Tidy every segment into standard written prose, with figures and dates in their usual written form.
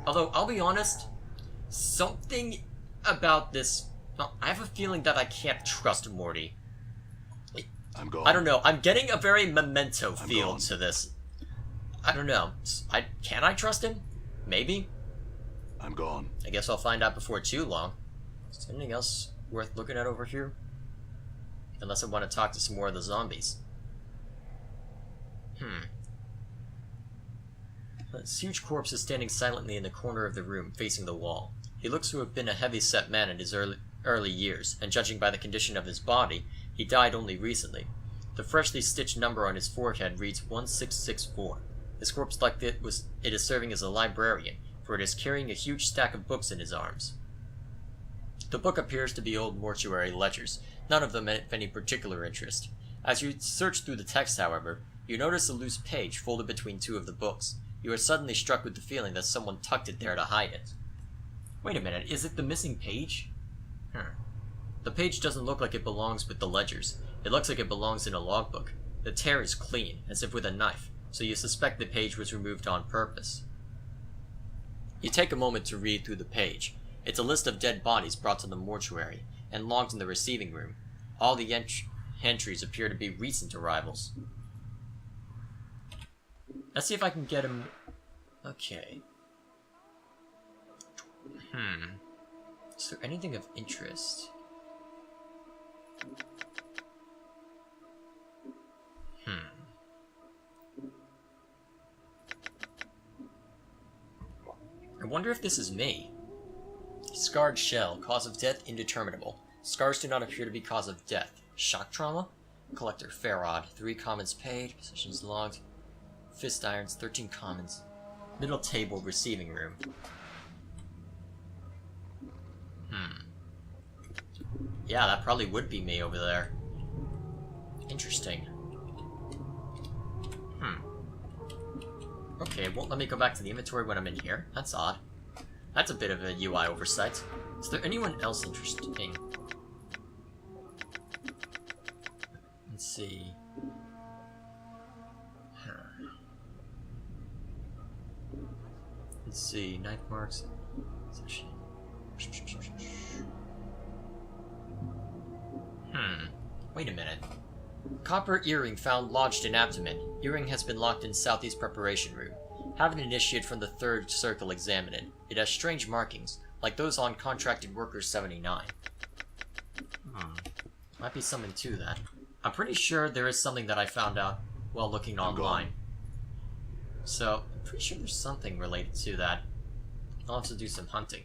Although, I'll be honest, something about this... Well, I have a feeling that I can't trust Morty. I'm gone. I don't know. I'm getting a very Memento feel gone. to this. I don't know. Can I trust him? Maybe. I'm gone. I guess I'll find out before too long. Is there anything else worth looking at over here? Unless I want to talk to some more of the zombies. This huge corpse is standing silently in the corner of the room, facing the wall. He looks to have been a heavy-set man in his early years, and judging by the condition of his body, he died only recently. The freshly stitched number on his forehead reads 1664. His corpse like it is serving as a librarian, for it is carrying a huge stack of books in his arms. The book appears to be old mortuary ledgers, none of them of any particular interest. As you search through the text, however, you notice a loose page folded between two of the books. You are suddenly struck with the feeling that someone tucked it there to hide it. Wait a minute, is it the missing page? The page doesn't look like it belongs with the ledgers. It looks like it belongs in a logbook. The tear is clean, as if with a knife, so you suspect the page was removed on purpose. You take a moment to read through the page. It's a list of dead bodies brought to the mortuary, and logs in the receiving room. All the entries appear to be recent arrivals. Let's see if I can get him... Okay. Is there anything of interest? I wonder if this is me. Scarred shell. Cause of death indeterminable. Scars do not appear to be cause of death. Shock trauma? Collector Farrod. 3 commons paid. Positions logged. Fist irons. 13 commons. Middle table. Receiving room. Yeah, that probably would be me over there. Interesting. Okay, it won't let me go back to the inventory when I'm in here. That's odd. That's a bit of a UI oversight. Is there anyone else interesting? Let's see. Let's see. Knife marks. Wait a minute. Copper earring found lodged in abdomen. Earring has been locked in southeast preparation room. Have an initiate from the third circle examine it. It has strange markings, like those on contracted worker 79. Might be something to that. I'm pretty sure there is something that I found out while looking online. So, I'm pretty sure there's something related to that. I'll have to do some hunting.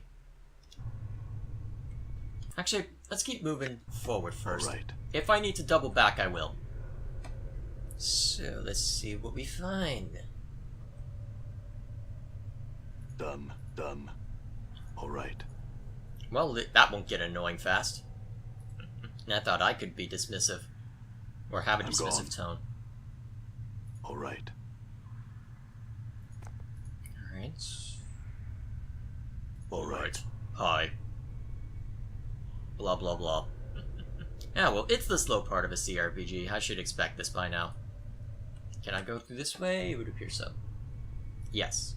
Actually, let's keep moving forward first. Right. If I need to double back, I will. So, let's see what we find. Done. All right. Well, that won't get annoying fast. I thought I could be dismissive. Or have a dismissive tone. All right. Alright. All right. Hi. Blah blah blah. Yeah, well, it's the slow part of a CRPG. I should expect this by now. Can I go through this way? It would appear so. Yes.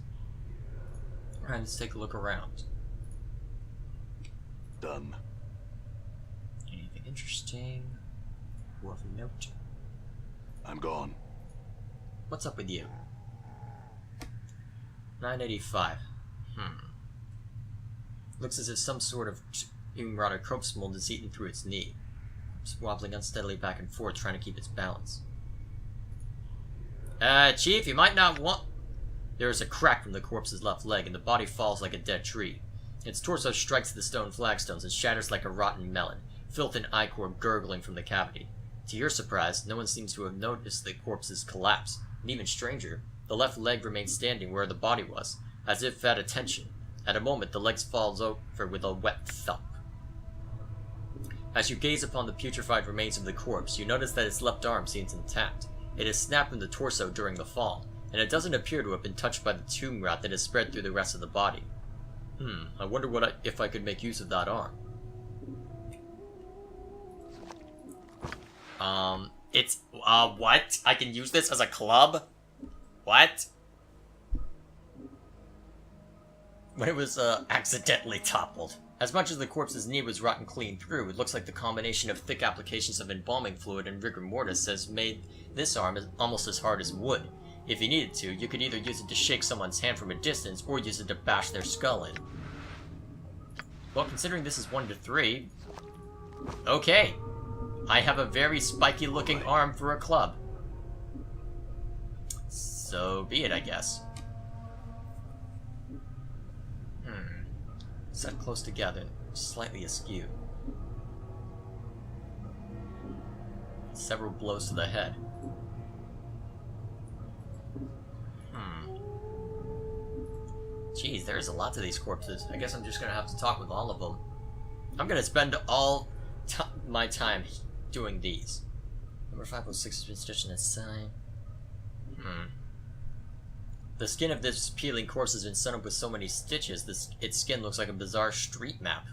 Alright, let's take a look around. Done. Anything interesting? Worth a note? I'm gone. What's up with you? 985. Looks as if some sort of rotted corpse mold is eaten through its knee. It's wobbling unsteadily back and forth, trying to keep its balance. Chief, you might not want... There is a crack from the corpse's left leg, and the body falls like a dead tree. Its torso strikes the stone flagstones and shatters like a rotten melon, filth and ichor gurgling from the cavity. To your surprise, no one seems to have noticed the corpse's collapse, and even stranger, the left leg remains standing where the body was, as if at attention. At a moment, the leg falls over with a wet thump. As you gaze upon the putrefied remains of the corpse, you notice that its left arm seems intact. It is snapped from the torso during the fall, and it doesn't appear to have been touched by the tomb rot that has spread through the rest of the body. I wonder if I could make use of that arm. What? I can use this as a club? What? when it was accidentally toppled. As much as the corpse's knee was rotten clean through, it looks like the combination of thick applications of embalming fluid and rigor mortis has made this arm almost as hard as wood. If you needed to, you could either use it to shake someone's hand from a distance, or use it to bash their skull in. Well, considering this is 1 to 3... Okay! I have a very spiky-looking arm for a club. So be it, I guess. Set close together, slightly askew. Several blows to the head. Geez, there's a lot to these corpses. I guess I'm just gonna have to talk with all of them. I'm gonna spend all my time doing these. Number 506 has been stitched in a side. The skin of this peeling corpse has been sewn up with so many stitches, its skin looks like a bizarre street map.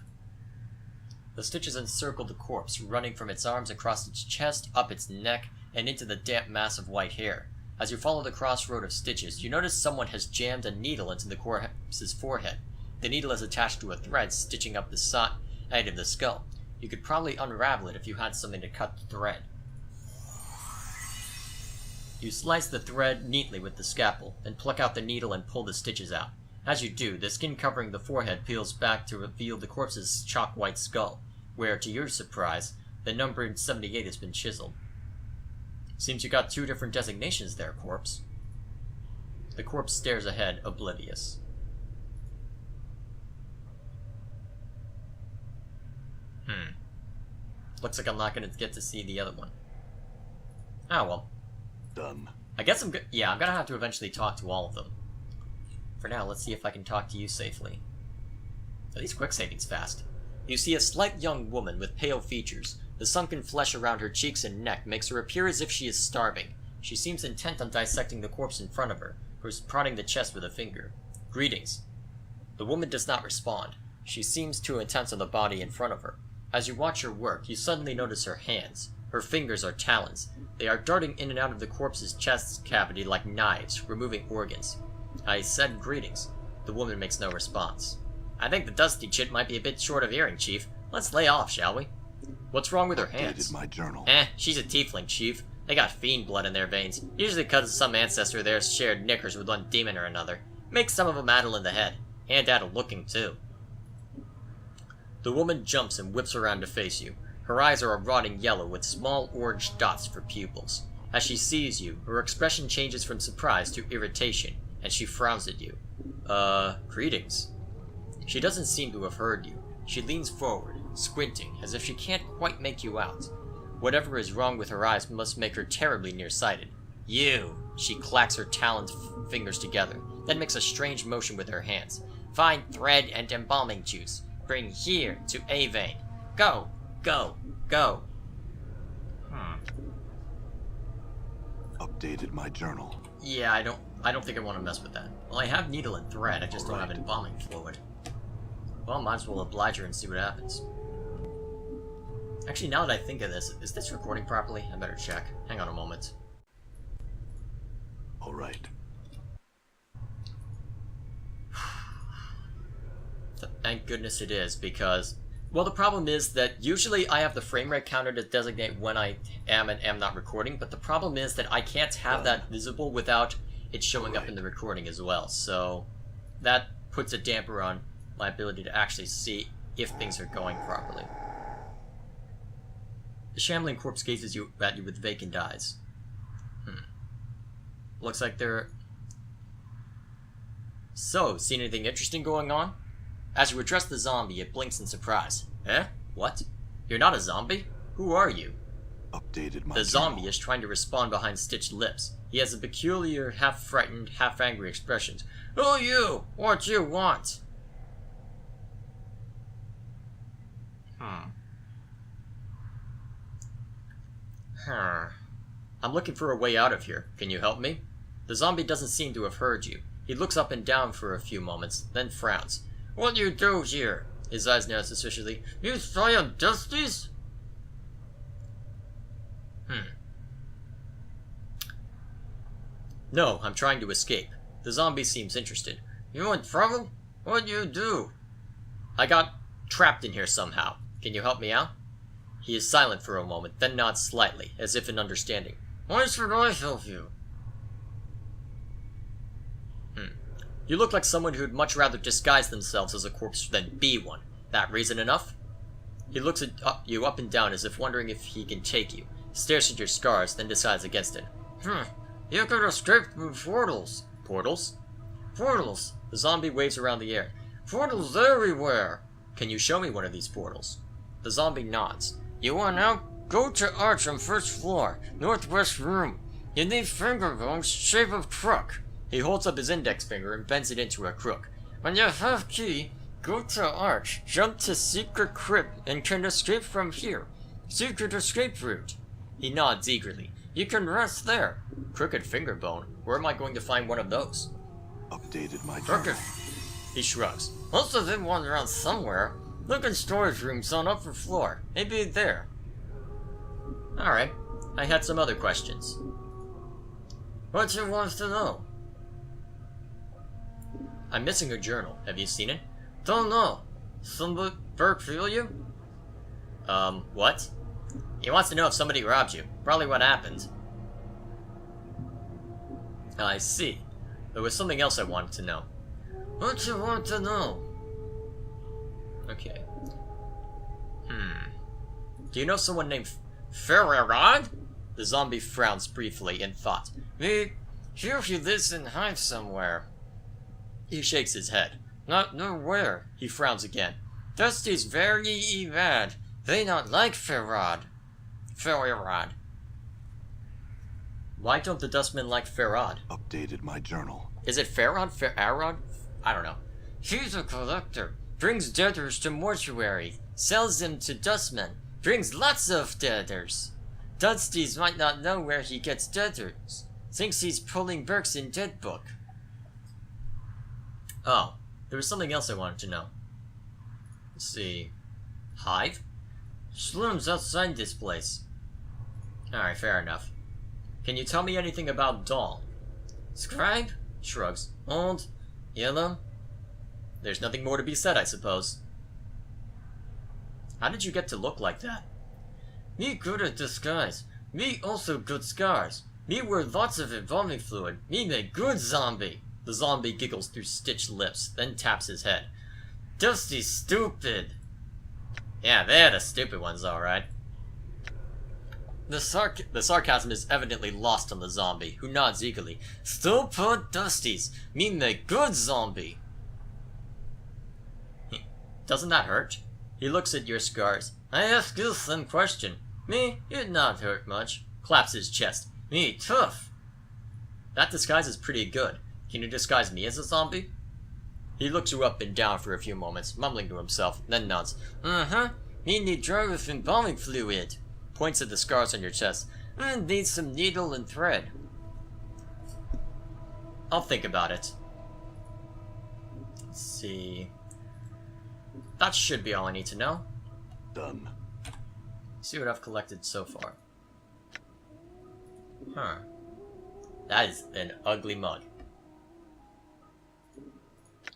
The stitches encircle the corpse, running from its arms across its chest, up its neck, and into the damp mass of white hair. As you follow the crossroad of stitches, you notice someone has jammed a needle into the corpse's forehead. The needle is attached to a thread, stitching up the side of the skull. You could probably unravel it if you had something to cut the thread. You slice the thread neatly with the scalpel, then pluck out the needle and pull the stitches out. As you do, the skin covering the forehead peels back to reveal the corpse's chalk-white skull, where, to your surprise, the number 78 has been chiseled. Seems you got 2 different designations there, corpse. The corpse stares ahead, oblivious. Looks like I'm not going to get to see the other one. Ah, well. Done. I guess I'm yeah, I'm gonna have to eventually talk to all of them. For now, let's see if I can talk to you safely. Are these quick savings fast? You see a slight young woman with pale features. The sunken flesh around her cheeks and neck makes her appear as if she is starving. She seems intent on dissecting the corpse in front of her, who's prodding the chest with a finger. Greetings. The woman does not respond. She seems too intent on the body in front of her. As you watch her work, you suddenly notice her hands. Her fingers are talons. They are darting in and out of the corpse's chest cavity like knives, removing organs. I said greetings. The woman makes no response. I think the dusty chit might be a bit short of hearing, Chief. Let's lay off, shall we? What's wrong with her hands? My journal. She's a tiefling, Chief. They got fiend blood in their veins, usually because some ancestor of theirs shared knickers with one demon or another. Makes some of them addle in the head. And addle looking, too. The woman jumps and whips around to face you. Her eyes are a rotting yellow with small orange dots for pupils. As she sees you, her expression changes from surprise to irritation, and she frowns at you. Greetings. She doesn't seem to have heard you. She leans forward, squinting, as if she can't quite make you out. Whatever is wrong with her eyes must make her terribly nearsighted. You! She clacks her taloned fingers together, then makes a strange motion with her hands. Find thread and embalming juice. Bring here to A vein. Go! Go! Go! Updated my journal. Yeah, I don't think I want to mess with that. Well, I have needle and thread, I just don't have embalming fluid. Well, might as well oblige her and see what happens. Actually, now that I think of this, is this recording properly? I better check. Hang on a moment. Alright. Thank goodness it is, because... Well, the problem is that usually I have the frame rate counter to designate when I am and am not recording, but the problem is that I can't have that visible without it showing up in the recording as well, so that puts a damper on my ability to actually see if things are going properly. The shambling corpse gazes at you with vacant eyes. Looks like they're... So, seen anything interesting going on? As you address the zombie, it blinks in surprise. Eh? What? You're not a zombie? Who are you? Updated my The zombie is trying to respond behind stitched lips. He has a peculiar, half-frightened, half-angry expression. Who you? What you want? I'm looking for a way out of here. Can you help me? The zombie doesn't seem to have heard you. He looks up and down for a few moments, then frowns. What do you do here? His eyes narrow suspiciously. You scientists? No, I'm trying to escape. The zombie seems interested. You in trouble? What'd you do? I got trapped in here somehow. Can you help me out? He is silent for a moment, then nods slightly, as if in understanding. Why should I help you? You look like someone who'd much rather disguise themselves as a corpse than be one. That reason enough? He looks at you up and down as if wondering if he can take you, stares at your scars, then decides against it. You could escape through portals. Portals? Portals! The zombie waves around the air. Portals everywhere! Can you show me one of these portals? The zombie nods. You want out? Go to arch on first floor, northwest room. You need finger bones, shape of crook. He holds up his index finger and bends it into a crook. When you have key, go to arch, jump to secret crypt, and can escape from here. Secret escape route. He nods eagerly. You can rest there. Crooked finger bone. Where am I going to find one of those? Updated my Crooked. journal. He shrugs. Most of them wander around somewhere. Look in storage rooms on upper floor. Maybe there. Alright. I had some other questions. What you want to know? I'm missing a journal. Have you seen it? Don't know. Somebody feel you? What? He wants to know if somebody robbed you. Probably what happened. I see. There was something else I wanted to know. What you want to know? Okay. Do you know someone named Ferrerod? The zombie frowns briefly in thought. Me, here he lives in Hive somewhere. He shakes his head. Not nowhere. He frowns again. Dusty's very bad. They not like Ferrod. Ferrod. Why don't the Dustmen like Ferrod? Updated my journal. Is it Ferrod? Ferrod? I don't know. He's a collector. Brings debtors to Mortuary. Sells them to Dustmen. Brings lots of debtors. Dusty's might not know where he gets debtors. Thinks he's pulling Burks in Dead Book. Oh, there was something else I wanted to know. Let's see. Hive? Slums outside this place. Alright, fair enough. Can you tell me anything about Doll? Scribe? Shrugs. Old? Yellow? There's nothing more to be said, I suppose. How did you get to look like that? Me good at disguise. Me also good scars. Me wear lots of embalming fluid. Me make good zombie. The zombie giggles through stitched lips, then taps his head. Dusty's stupid. Yeah, they're the stupid ones, alright. The sarcasm is evidently lost on the zombie, who nods eagerly. Still put Dusty's. Me make good zombie. Doesn't that hurt? He looks at your scars. I ask you some question. Me, it not hurt much. Claps his chest. Me tough. That disguise is pretty good. Can you disguise me as a zombie? He looks you up and down for a few moments, mumbling to himself, then nods. Me need dry with embalming fluid. Points at the scars on your chest. Need some needle and thread. I'll think about it. Let's see. That should be all I need to know. Done. See what I've collected so far. That is an ugly mug.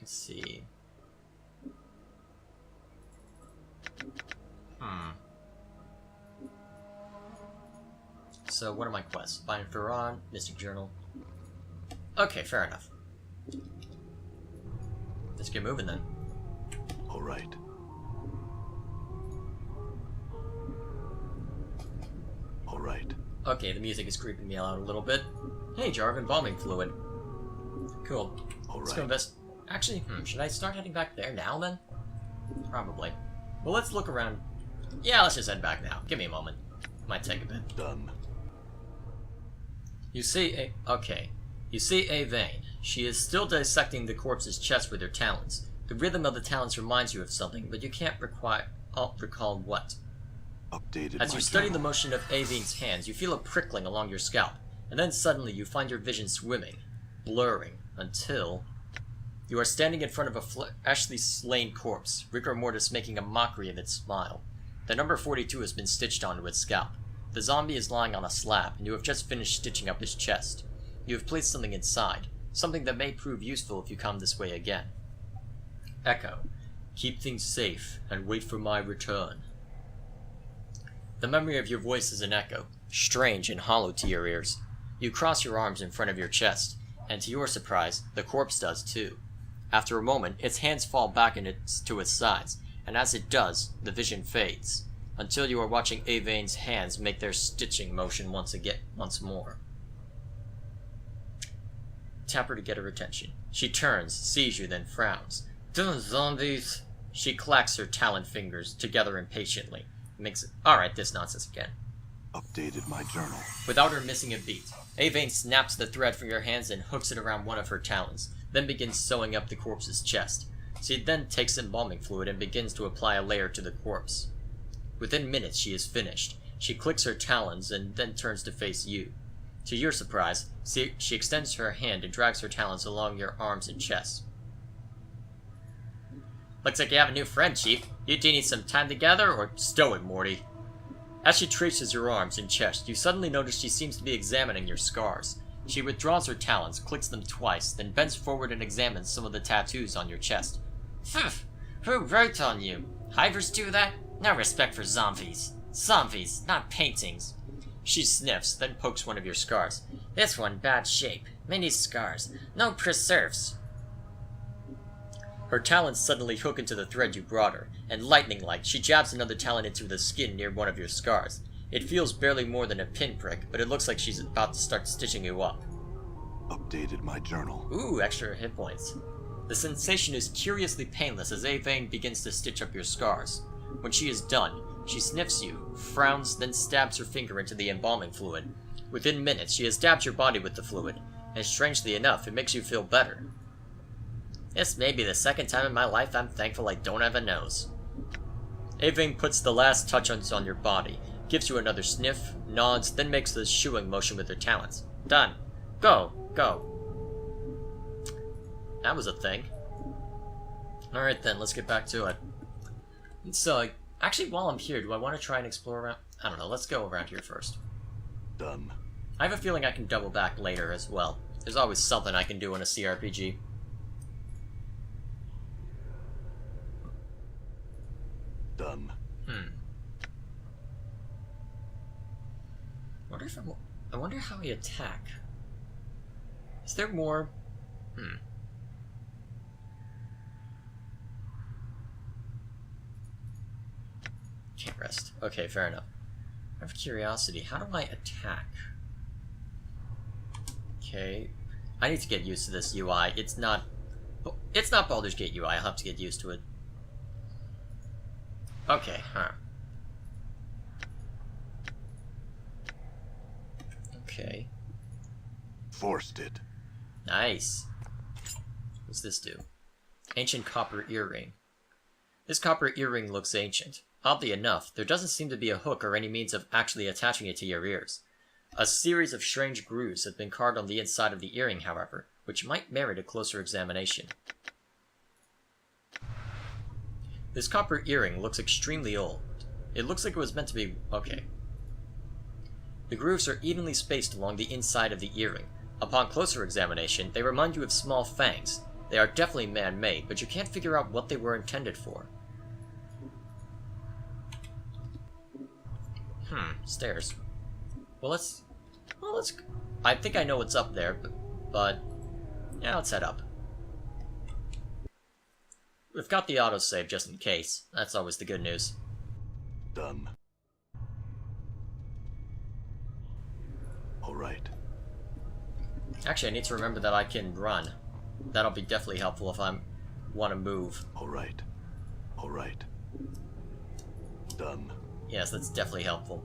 Let's see. So, what are my quests? Find Ferran, Mystic Journal. Okay, fair enough. Let's get moving then. Alright. Alright. Okay, the music is creeping me out a little bit. Hey, jar of embalming fluid. Cool. Let's go invest. Actually, should I start heading back there now then? Probably. Well, let's look around. Yeah, let's just head back now. Give me a moment. Might take a bit. Done. You see You see a vein. She is still dissecting the corpse's chest with her talons. The rhythm of the talons reminds you of something, but you can't recall what. Updated As my you study journal. the motion of Avine's hands, you feel a prickling along your scalp, and then suddenly you find your vision swimming, blurring, until you are standing in front of a freshly slain corpse, rigor mortis making a mockery of its smile. The number 42 has been stitched onto its scalp. The zombie is lying on a slab, and you have just finished stitching up his chest. You have placed something inside, something that may prove useful if you come this way again. echo. Keep things safe and wait for my return. The memory of your voice is an echo, strange and hollow to your ears. You cross your arms in front of your chest, and to your surprise, the corpse does too. After a moment, its hands fall back to its sides, and as it does, the vision fades, until you are watching Avane's hands make their stitching motion once more. Tap her to get her attention. She turns, sees you, then frowns. Done, zombies! She clacks her talon fingers together impatiently. Alright, this nonsense again. Updated my journal. Without her missing a beat, Avane snaps the thread from your hands and hooks it around one of her talons, then begins sewing up the corpse's chest. She then takes embalming fluid and begins to apply a layer to the corpse. Within minutes, she is finished. She clicks her talons and then turns to face you. To your surprise, she extends her hand and drags her talons along your arms and chest. Looks like you have a new friend, Chief. You two need some time together, or stow it, Morty. As she traces your arms and chest, you suddenly notice she seems to be examining your scars. She withdraws her talons, clicks them twice, then bends forward and examines some of the tattoos on your chest. Pfft! Who wrote on you? Hivers do that? No respect for zombies. Zombies, not paintings. She sniffs, then pokes one of your scars. This one, bad shape. Many scars. No preserves. Her talons suddenly hook into the thread you brought her, and lightning-like, she jabs another talon into the skin near one of your scars. It feels barely more than a pinprick, but it looks like she's about to start stitching you up. Updated my journal. Ooh, extra hit points. The sensation is curiously painless as Avane begins to stitch up your scars. When she is done, she sniffs you, frowns, then stabs her finger into the embalming fluid. Within minutes, she has dabbed your body with the fluid, and strangely enough, it makes you feel better. This may be the second time in my life I'm thankful I don't have a nose. Avane puts the last touch-ons on your body, gives you another sniff, nods, then makes the shooing motion with her talons. Done. Go. Go. That was a thing. Alright then, let's get back to it. So, actually, while I'm here, do I want to try and explore around? I don't know, let's go around here first. Done. I have a feeling I can double back later as well. There's always something I can do in a CRPG. Done. I wonder how we attack. Is there more? Can't rest. Okay, fair enough. I have curiosity. How do I attack? Okay. I need to get used to this UI. It's not Baldur's Gate UI. I'll have to get used to it. Okay, Okay. Forced it. Nice. What's this do? Ancient copper earring. This copper earring looks ancient. Oddly enough, there doesn't seem to be a hook or any means of actually attaching it to your ears. A series of strange grooves have been carved on the inside of the earring, however, which might merit a closer examination. This copper earring looks extremely old. It looks like it was meant to be... okay. The grooves are evenly spaced along the inside of the earring. Upon closer examination, they remind you of small fangs. They are definitely man-made, but you can't figure out what they were intended for. Stairs. Let's... I think I know what's up there, but yeah, let's head up. We've got the autosave just in case. That's always the good news. Done. Alright. Actually, I need to remember that I can run. That'll be definitely helpful if I want to move. Alright. Alright. Done. Yes, that's definitely helpful.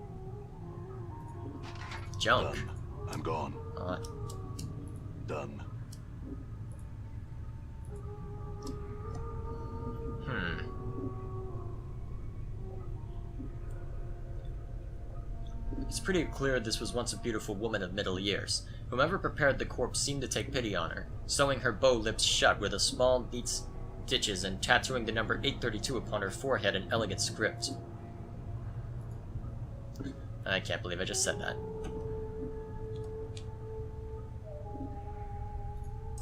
Junk. Done. I'm gone. Done. It's pretty clear this was once a beautiful woman of middle years. Whomever prepared the corpse seemed to take pity on her, sewing her bow lips shut with a small, neat stitches and tattooing the number 832 upon her forehead in elegant script. I can't believe I just said that.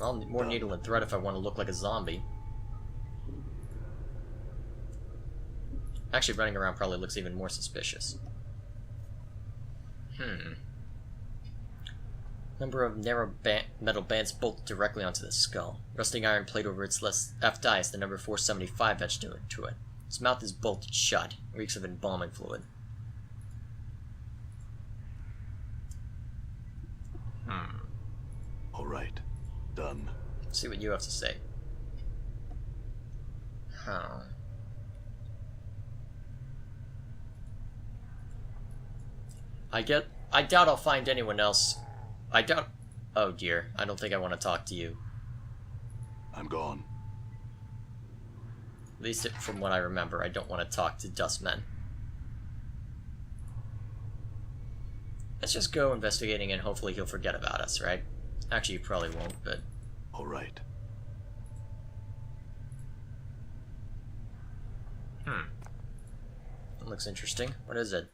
I'll need more needle and thread if I want to look like a zombie. Actually, running around probably looks even more suspicious. Number of narrow metal bands bolted directly onto the skull. Rusting iron plate over its left eye is the number 475 etched into it. His mouth is bolted shut. Reeks of embalming fluid. All right. Done. Let's see what you have to say. I doubt I'll find anyone else. Oh dear, I don't think I want to talk to you. I'm gone. At least from what I remember, I don't want to talk to dustmen. Let's just go investigating and hopefully he'll forget about us, right? Actually, he probably won't, but... All right. That looks interesting. What is it?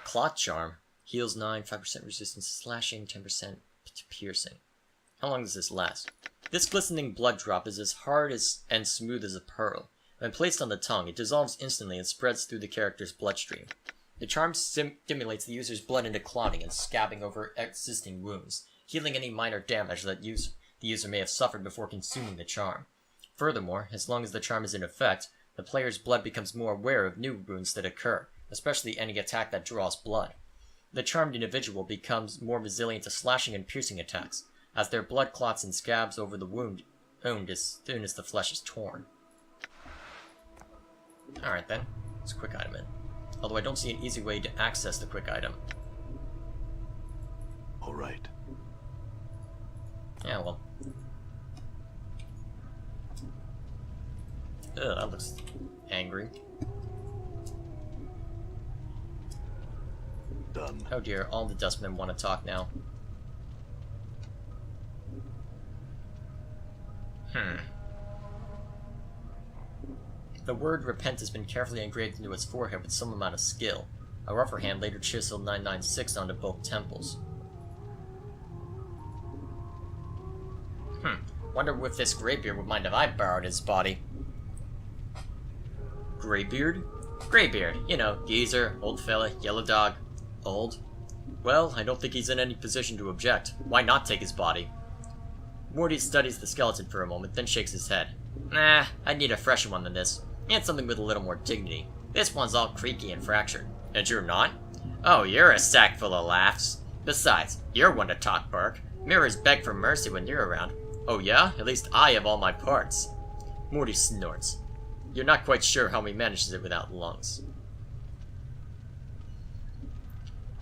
Clot Charm. Heals 9, 5% resistance to slashing, 10% to piercing. How long does this last? This glistening blood drop is as hard and smooth as a pearl. When placed on the tongue, it dissolves instantly and spreads through the character's bloodstream. The charm stimulates the user's blood into clotting and scabbing over existing wounds, healing any minor damage that the user may have suffered before consuming the charm. Furthermore, as long as the charm is in effect, the player's blood becomes more aware of new wounds that occur, especially any attack that draws blood. The charmed individual becomes more resilient to slashing and piercing attacks, as their blood clots and scabs over the wound as soon as the flesh is torn. Alright then, let's quick item it. Although I don't see an easy way to access the quick item. All right. Yeah, well. Ugh, that looks angry. Done. Oh dear, all the dustmen want to talk now. The word repent has been carefully engraved into its forehead with some amount of skill. A rougher hand later chiseled 996 onto both temples. Wonder if this Greybeard would mind if I borrowed his body. Greybeard? Greybeard, you know, geezer, old fella, yellow dog. Old? Well, I don't think he's in any position to object. Why not take his body? Morty studies the skeleton for a moment, then shakes his head. Nah, I'd need a fresher one than this. And something with a little more dignity. This one's all creaky and fractured. And you're not? Oh, you're a sack full of laughs. Besides, you're one to talk, Burke. Mirrors beg for mercy when you're around. Oh yeah? At least I have all my parts. Morty snorts. You're not quite sure how he manages it without lungs.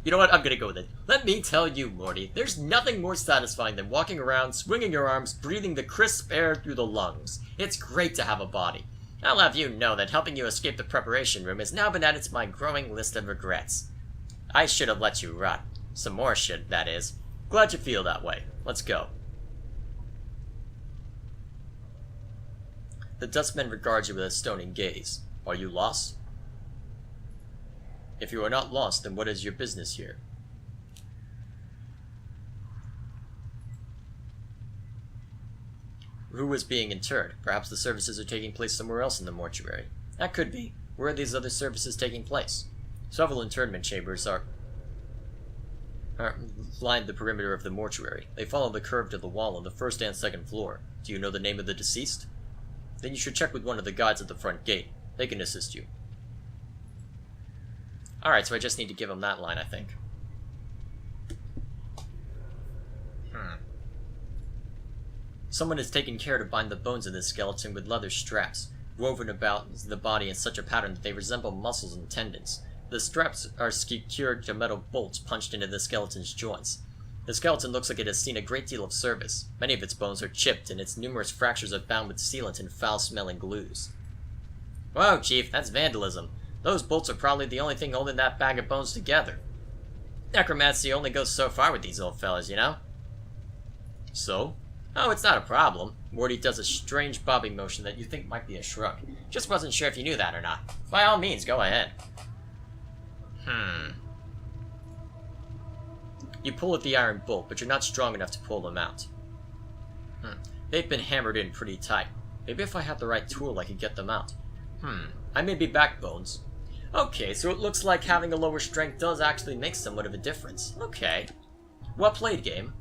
You know what? I'm gonna go with it. Let me tell you, Morty, there's nothing more satisfying than walking around, swinging your arms, breathing the crisp air through the lungs. It's great to have a body. I'll have you know that helping you escape the preparation room has now been added to my growing list of regrets. I should have let you rot. Some more should, that is. Glad you feel that way. Let's go. The dustman regards you with a stoning gaze. Are you lost? If you are not lost, then what is your business here? Who is being interred? Perhaps the services are taking place somewhere else in the mortuary. That could be. Where are these other services taking place? Several internment chambers are line the perimeter of the mortuary. They follow the curve of the wall on the first and second floor. Do you know the name of the deceased? Then you should check with one of the guards at the front gate. They can assist you. Alright, so I just need to give him that line, I think. Someone has taken care to bind the bones of this skeleton with leather straps, woven about the body in such a pattern that they resemble muscles and tendons. The straps are secured to metal bolts punched into the skeleton's joints. The skeleton looks like it has seen a great deal of service. Many of its bones are chipped, and its numerous fractures are bound with sealant and foul-smelling glues. Whoa, Chief, that's vandalism. Those bolts are probably the only thing holding that bag of bones together. Necromancy only goes so far with these old fellas, you know? So? Oh, it's not a problem. Morty does a strange bobbing motion that you think might be a shrug. Just wasn't sure if you knew that or not. By all means, go ahead. You pull at the iron bolt, but you're not strong enough to pull them out. They've been hammered in pretty tight. Maybe if I had the right tool, I could get them out. I may be backbones. Okay, so it looks like having a lower strength does actually make somewhat of a difference. Okay. Well played, game.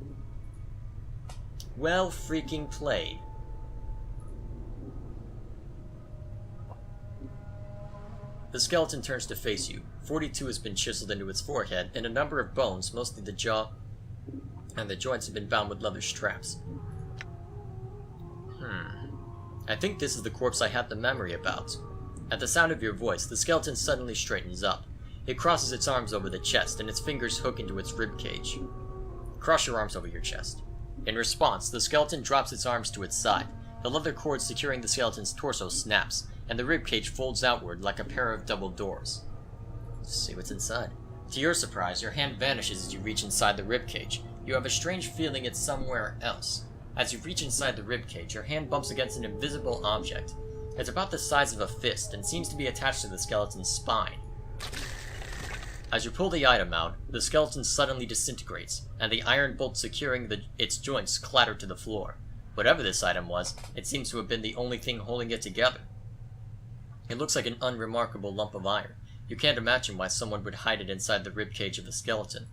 Well freaking played. The skeleton turns to face you. 42 has been chiseled into its forehead, and a number of bones, mostly the jaw and the joints, have been bound with leather straps. I think this is the corpse I had the memory about. At the sound of your voice, the skeleton suddenly straightens up. It crosses its arms over the chest, and its fingers hook into its ribcage. Cross your arms over your chest. In response, the skeleton drops its arms to its side. The leather cord securing the skeleton's torso snaps, and the ribcage folds outward like a pair of double doors. Let's see what's inside. To your surprise, your hand vanishes as you reach inside the ribcage. You have a strange feeling it's somewhere else. As you reach inside the ribcage, your hand bumps against an invisible object. It's about the size of a fist and seems to be attached to the skeleton's spine. As you pull the item out, the skeleton suddenly disintegrates, and the iron bolt securing its joints clatter to the floor. Whatever this item was, it seems to have been the only thing holding it together. It looks like an unremarkable lump of iron. You can't imagine why someone would hide it inside the ribcage of a skeleton.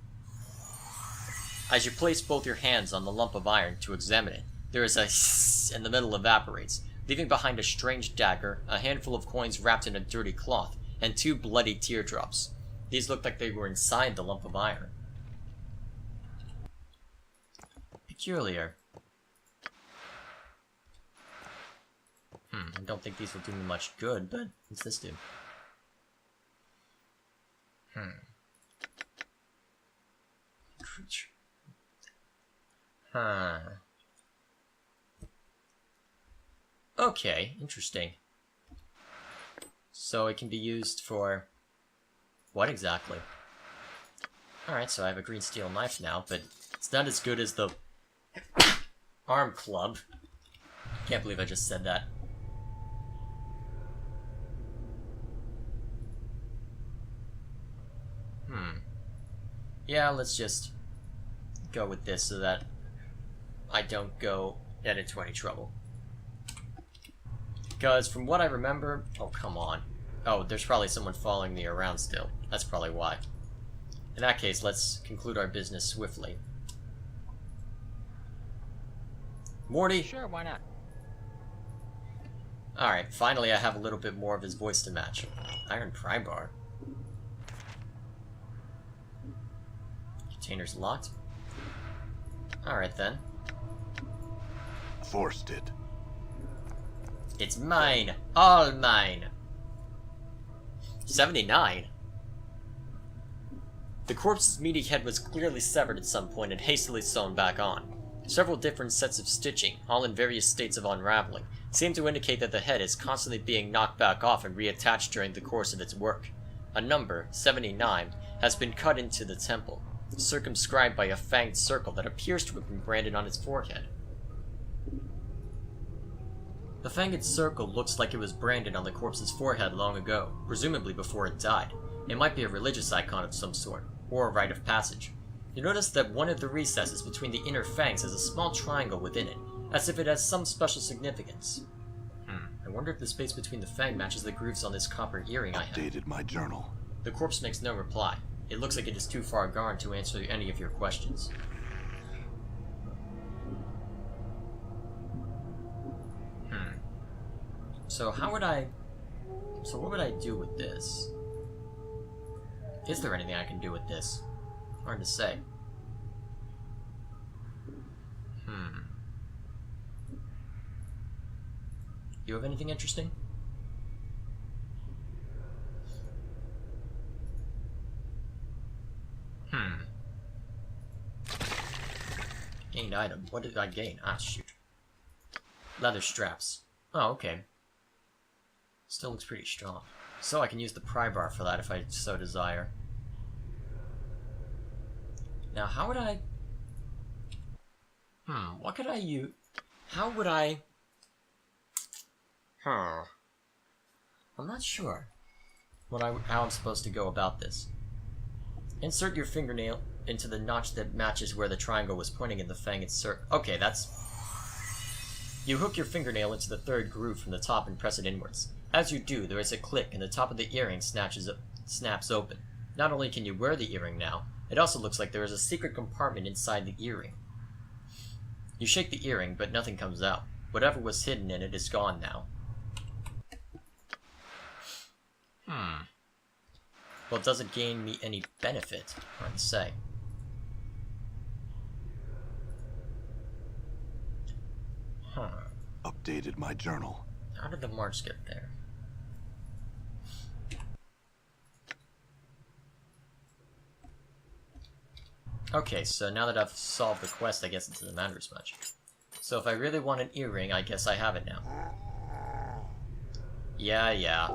As you place both your hands on the lump of iron to examine it, there is a hiss and the metal evaporates, leaving behind a strange dagger, a handful of coins wrapped in a dirty cloth, and 2 bloody teardrops. These looked like they were inside the lump of iron. Peculiar. I don't think these will do me much good, but what's this do? Creature. Okay, interesting. So it can be used for... what exactly? Alright, so I have a green steel knife now, but it's not as good as the arm club. Can't believe I just said that. Yeah, let's just go with this so that I don't get into any trouble. Because from what I remember... oh, come on. Oh, there's probably someone following me around still. That's probably why. In that case, let's conclude our business swiftly. Morty? Sure, why not? Alright, finally I have a little bit more of his voice to match. Iron pry bar. Container's locked. Alright then. Forced it. It's mine! All mine! 79? The corpse's meaty head was clearly severed at some point and hastily sewn back on. Several different sets of stitching, all in various states of unraveling, seem to indicate that the head is constantly being knocked back off and reattached during the course of its work. A number, 79, has been cut into the temple, circumscribed by a fanged circle that appears to have been branded on its forehead. The fanged circle looks like it was branded on the corpse's forehead long ago, presumably before it died. It might be a religious icon of some sort, or a rite of passage. You notice that one of the recesses between the inner fangs has a small triangle within it, as if it has some special significance. I wonder if the space between the fang matches the grooves on this copper earring I have. Updated my journal. The corpse makes no reply. It looks like it is too far gone to answer any of your questions. So what would I do with this? Is there anything I can do with this? Hard to say. You have anything interesting? Gained item. What did I gain? Ah, shoot. Leather straps. Oh, okay. Still looks pretty strong. So I can use the pry bar for that if I so desire. Now, how would I... what could I use... How would I... I'm not sure how I'm supposed to go about this. Insert your fingernail into the notch that matches where the triangle was pointing in the fanged circle. Okay, that's... You hook your fingernail into the third groove from the top and press it inwards. As you do, there is a click and the top of the earring snaps open. Not only can you wear the earring now, it also looks like there is a secret compartment inside the earring. You shake the earring, but nothing comes out. Whatever was hidden in it is gone now. Well, does it gain me any benefit? Hard to say. Updated my journal. How did the march get there? Okay, so now that I've solved the quest, I guess it doesn't matter as much. So if I really want an earring, I guess I have it now. Yeah.